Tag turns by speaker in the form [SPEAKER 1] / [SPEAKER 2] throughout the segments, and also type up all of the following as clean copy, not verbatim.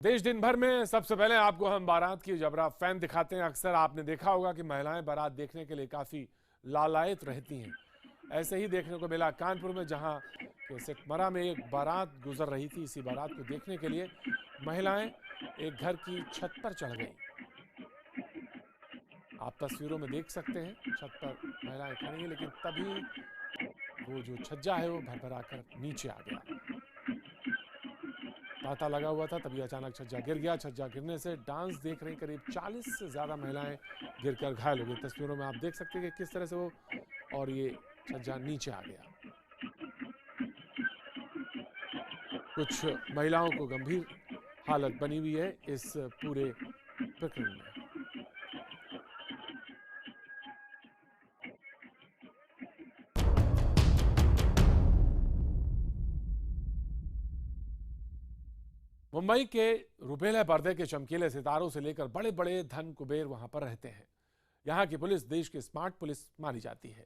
[SPEAKER 1] देश दिन भर में सबसे पहले आपको हम बारात की जबरा फैन दिखाते हैं। अक्सर आपने देखा होगा कि महिलाएं बारात देखने के लिए काफी लालायित रहती हैं। ऐसे ही देखने को मिला कानपुर में, जहां के सिकमरा में एक बारात गुजर रही थी। इसी बारात को देखने के लिए महिलाएं एक घर की छत पर चढ़ गईं। आप तस्वीरों में देख सकते हैं, छत पर महिलाएं खड़ी हैं, लेकिन तभी वो जो छज्जा है वो भरभरा कर नीचे आ गया। तांता लगा हुआ था, तभी अचानक छज्जा गिर गया। छज्जा गिरने से डांस देख रही करीब 40 से ज्यादा महिलाएं गिरकर घायल हो गई। तस्वीरों में आप देख सकते हैं कि किस तरह से वो और ये छज्जा नीचे आ गया। कुछ महिलाओं को गंभीर हालत बनी हुई है इस पूरे प्रकरण में। मुंबई के रुपेले पर्दे के चमकीले सितारों से लेकर बड़े बड़े धन कुबेर वहां पर रहते हैं। यहाँ की पुलिस देश की स्मार्ट पुलिस मानी जाती है।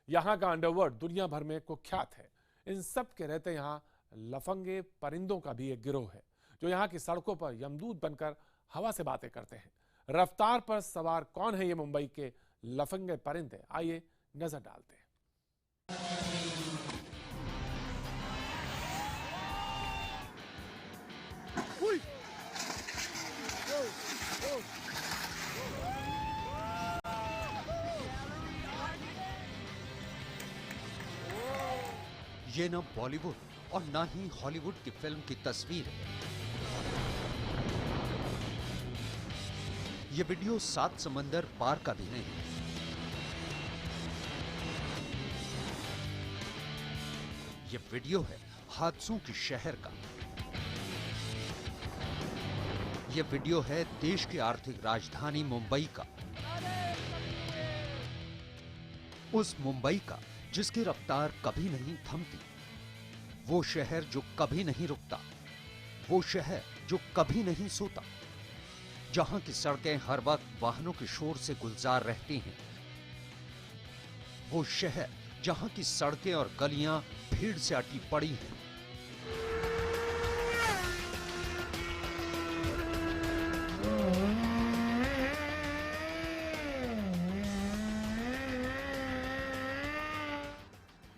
[SPEAKER 1] यहाँ का अंडरवर्ल्ड दुनिया भर में कुख्यात है। इन सब के रहते यहाँ लफंगे परिंदों का भी एक गिरोह है, जो यहाँ की सड़कों पर यमदूत बनकर हवा से बातें करते हैं। रफ्तार पर सवार कौन है ये मुंबई के लफंगे परिंदे, आइए नजर डालते हैं।
[SPEAKER 2] ये न बॉलीवुड और न ही हॉलीवुड की फिल्म की तस्वीर है। ये वीडियो 7 समंदर पार का भी नहीं। ये वीडियो है हादसों की शहर का। ये वीडियो है देश की आर्थिक राजधानी मुंबई का। उस मुंबई का जिसकी रफ्तार कभी नहीं थमती। वो शहर जो कभी नहीं रुकता। वो शहर जो कभी नहीं सोता। जहां की सड़कें हर वक्त वाहनों के शोर से गुलजार रहती हैं। वो शहर जहां की सड़कें और गलियां भीड़ से अटी पड़ी हैं।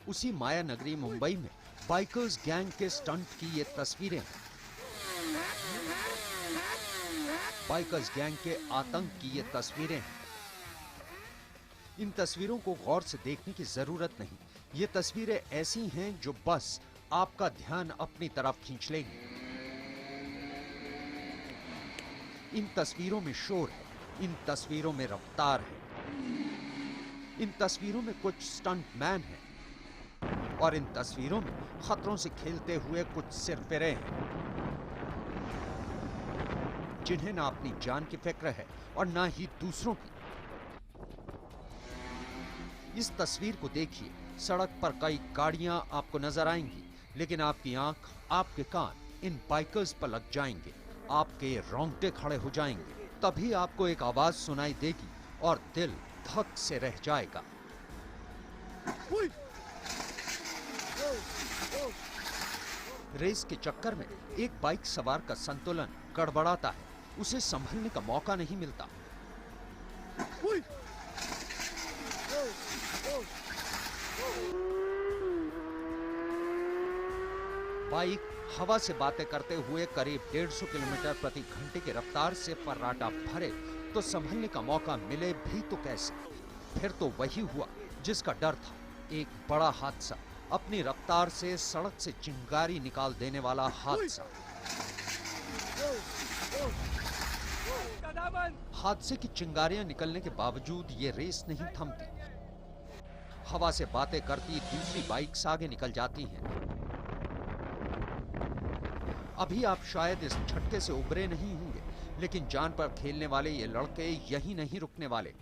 [SPEAKER 2] उसी माया नगरी मुंबई में बाइकर्स गैंग के स्टंट की ये तस्वीरें हैं। बाइकर्स गैंग के आतंक की ये तस्वीरें हैं। इन तस्वीरों को गौर से देखने की जरूरत नहीं। ये तस्वीरें ऐसी हैं जो बस आपका ध्यान अपनी तरफ खींच लेंगी। इन तस्वीरों में शोर है। इन तस्वीरों में रफ्तार है। इन तस्वीरों में कुछ स्टंट मैन है और इन तस्वीरों में खतरों से खेलते हुए कुछ सिरफिरे हैं, जिन्हें ना अपनी जान की फिक्र है और ना ही दूसरों की। इस तस्वीर को देखिए। सड़क पर कई गाड़ियां आपको नजर आएंगी, लेकिन आपकी आंख, आपके कान इन बाइकर्स पर लग जाएंगे। आपके रोंगटे खड़े हो जाएंगे। तभी आपको एक आवाज सुनाई देगी और दिल धक से रह जाएगा। रेस के चक्कर में एक बाइक सवार का संतुलन गड़बड़ाता है। उसे संभलने का मौका नहीं मिलता। बाइक हवा से बातें करते हुए करीब 150 किलोमीटर प्रति घंटे की रफ्तार से फर्राटा भरे तो संभलने का मौका मिले भी तो कैसे। फिर तो वही हुआ जिसका डर था। एक बड़ा हादसा, अपनी रफ्तार से सड़क से चिंगारी निकाल देने वाला हादसा। हादसे की चिंगारियां निकलने के बावजूद ये रेस नहीं थमती। हवा से बातें करती दूसरी बाइक्स आगे निकल जाती हैं। अभी आप शायद इस झटके से उबरे नहीं होंगे, लेकिन जान पर खेलने वाले ये लड़के यही नहीं रुकने वाले।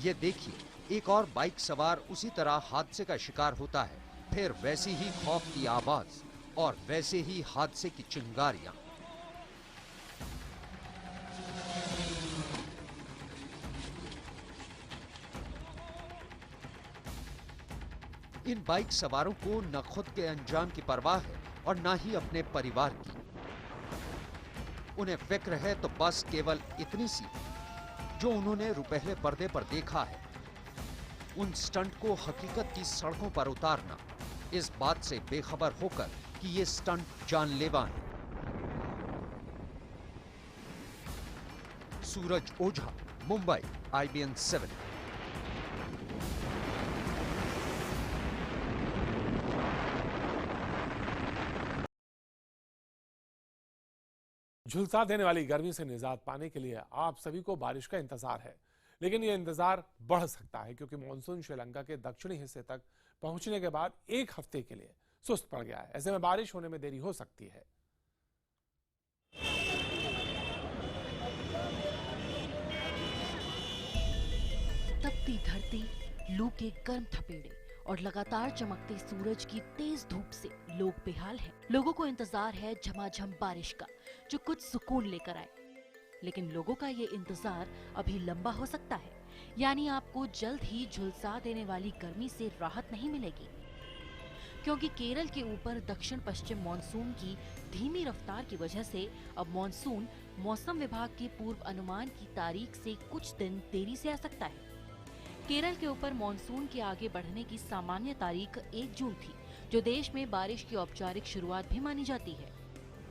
[SPEAKER 2] ये देखिए, एक और बाइक सवार उसी तरह हादसे का शिकार होता है। फिर वैसी ही खौफ की आवाज और वैसे ही हादसे की चिंगारियां। इन बाइक सवारों को न खुद के अंजाम की परवाह है और ना ही अपने परिवार की। उन्हें फिक्र है तो बस केवल इतनी सी जो उन्होंने रुपहले पर्दे पर देखा है। उन स्टंट को हकीकत की सड़कों पर उतारना, इस बात से बेखबर होकर कि ये स्टंट जानलेवा है। सूरज ओझा, मुंबई, IBN 7।
[SPEAKER 1] झुलसा देने वाली गर्मी से निजात पाने के लिए आप सभी को बारिश का इंतजार है, लेकिन यह इंतजार बढ़ सकता है क्योंकि मानसून श्रीलंका के दक्षिणी हिस्से तक पहुंचने के बाद एक हफ्ते के लिए सुस्त पड़ गया है। ऐसे में बारिश होने में देरी हो सकती है।
[SPEAKER 3] तपती धरती, लू के गर्म थपेड़े और लगातार चमकते सूरज की तेज धूप से लोग बेहाल हैं। लोगों को इंतजार है झमाझम बारिश का, जो कुछ सुकून लेकर आए। लेकिन लोगों का ये इंतजार अभी लंबा हो सकता है, यानी आपको जल्द ही झुलसा देने वाली गर्मी से राहत नहीं मिलेगी, क्योंकि केरल के ऊपर दक्षिण पश्चिम मानसून की धीमी रफ्तार की वजह से अब मानसून मौसम विभाग के पूर्व अनुमान की तारीख से कुछ दिन देरी से आ सकता है। केरल के ऊपर मानसून के आगे बढ़ने की सामान्य तारीख 1 जून थी, जो देश में बारिश की औपचारिक शुरुआत भी मानी जाती है।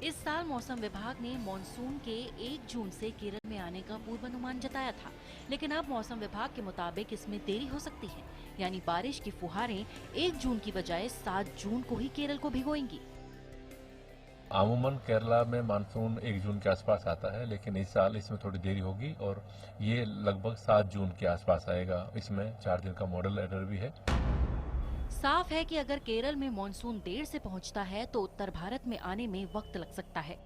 [SPEAKER 3] इस साल मौसम विभाग ने मानसून के 1 जून से केरल में आने का पूर्वानुमान जताया था, लेकिन अब मौसम विभाग के मुताबिक इसमें देरी हो सकती है, यानी बारिश की फुहारें 1 जून की बजाय 7 जून को ही केरल को भिगोएंगी।
[SPEAKER 4] अमूमन केरला में मानसून 1 जून के आसपास आता है, लेकिन इस साल इसमें थोड़ी देरी होगी और ये लगभग 7 जून के आसपास आएगा। इसमें 4 दिन का मॉडल एरर भी है।
[SPEAKER 3] साफ है कि अगर केरल में मानसून देर से पहुंचता है तो उत्तर भारत में आने में वक्त लग सकता है।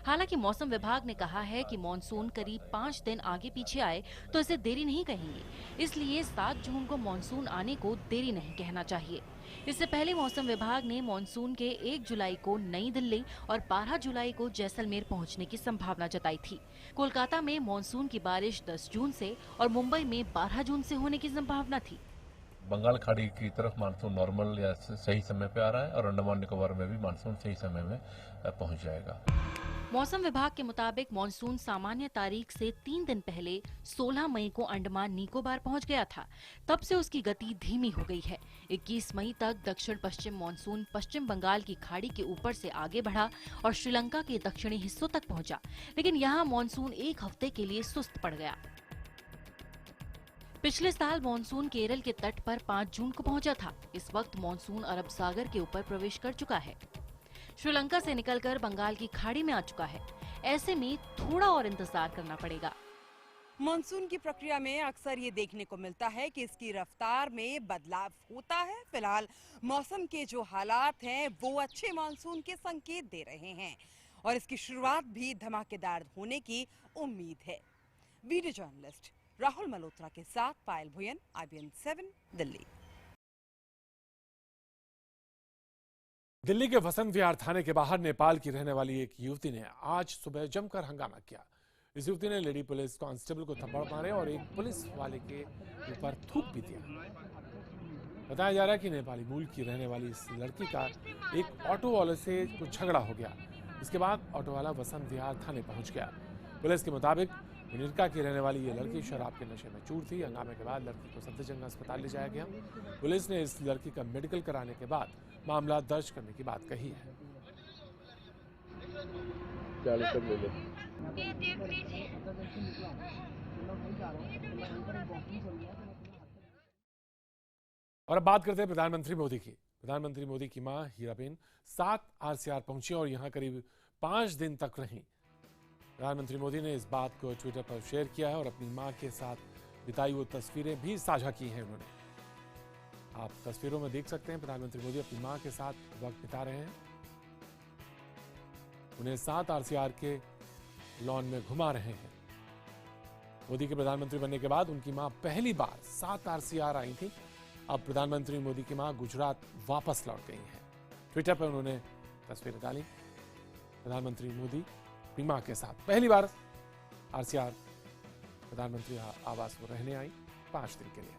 [SPEAKER 3] हालांकि मौसम विभाग ने कहा है कि मानसून करीब 5 दिन आगे पीछे आए तो इसे देरी नहीं कहेंगे, इसलिए 7 जून को मानसून आने को देरी नहीं कहना चाहिए। इससे पहले मौसम विभाग ने मानसून के 1 जुलाई को नई दिल्ली और 12 जुलाई को जैसलमेर पहुंचने की संभावना जताई थी। कोलकाता में मानसून की बारिश 10 जून से और मुंबई में 12 जून से होने की संभावना थी।
[SPEAKER 4] बंगाल खाड़ी की तरफ मानसून नॉर्मल या सही समय पे आ रहा है और अंडमान निकोबार में भी मानसून सही समय में पहुंच जाएगा।
[SPEAKER 3] मौसम विभाग के मुताबिक मानसून सामान्य तारीख से 3 दिन पहले 16 मई को अंडमान निकोबार पहुंच गया था। तब से उसकी गति धीमी हो गई है। 21 मई तक दक्षिण पश्चिम मानसून पश्चिम बंगाल की खाड़ी के ऊपर से आगे बढ़ा और श्रीलंका के दक्षिणी हिस्सों तक पहुंचा, लेकिन यहाँ मानसून एक हफ्ते के लिए सुस्त पड़ गया। पिछले साल मानसून केरल के तट पर 5 जून को पहुंचा था। इस वक्त मानसून अरब सागर के ऊपर प्रवेश कर चुका है, श्रीलंका से निकलकर बंगाल की खाड़ी में आ चुका है। ऐसे में थोड़ा और इंतजार करना पड़ेगा।
[SPEAKER 5] मानसून की प्रक्रिया में अक्सर ये देखने को मिलता है कि इसकी रफ्तार में बदलाव होता है। फिलहाल मौसम के जो हालात हैं वो अच्छे मानसून के संकेत दे रहे हैं और इसकी शुरुआत भी धमाकेदार होने की उम्मीद है। वीडियो जर्नलिस्ट राहुल मल्होत्रा के साथ पायल भुयन, IBN 7, दिल्ली।
[SPEAKER 1] दिल्ली के वसंत विहार थाने के बाहर नेपाल की रहने वाली एक युवती ने आज सुबह जमकर हंगामा किया। इस युवती ने लेडी पुलिस कांस्टेबल को थप्पड़ मारे और एक पुलिस वाले के ऊपर थूक भी दिया। बताया जा रहा है कि नेपाली मूल की रहने वाली इस लड़की का एक ऑटो वाले से कुछ झगड़ा हो गया। इसके बाद ऑटो वाला वसंत विहार थाने पहुंच गया। पुलिस के मुताबिक अमेरिका की रहने वाली ये लड़की शराब के नशे में चूर थी। हंगामे के बाद लड़की को सफदरजंग अस्पताल ले जाया गया। पुलिस ने इस लड़की का मेडिकल कराने के बाद मामला दर्ज करने की बात कही है। और अब बात करते हैं प्रधानमंत्री मोदी की। प्रधानमंत्री मोदी की मां हीराबेन 7 RCR पहुंची और यहां करीब 5 दिन तक रहीं। प्रधानमंत्री मोदी ने इस बात को ट्विटर पर शेयर किया है और अपनी मां के साथ बिताई वो तस्वीरें भी साझा की हैं उन्होंने। आप तस्वीरों में देख सकते हैं प्रधानमंत्री मोदी अपनी मां के साथ वक्त बिता रहे हैं। उन्हें 7 RCR के लॉन में घुमा रहे हैं। मोदी के प्रधानमंत्री बनने के बाद उनकी मां पहली बार 7 RCR आई थी। अब प्रधानमंत्री मोदी की मां गुजरात वापस लौट गई हैं। ट्विटर पर उन्होंने तस्वीरें डाली। प्रधानमंत्री मोदी अपनी मां के साथ पहली बार RCR प्रधानमंत्री आवास में रहने आई 5 दिन के लिए।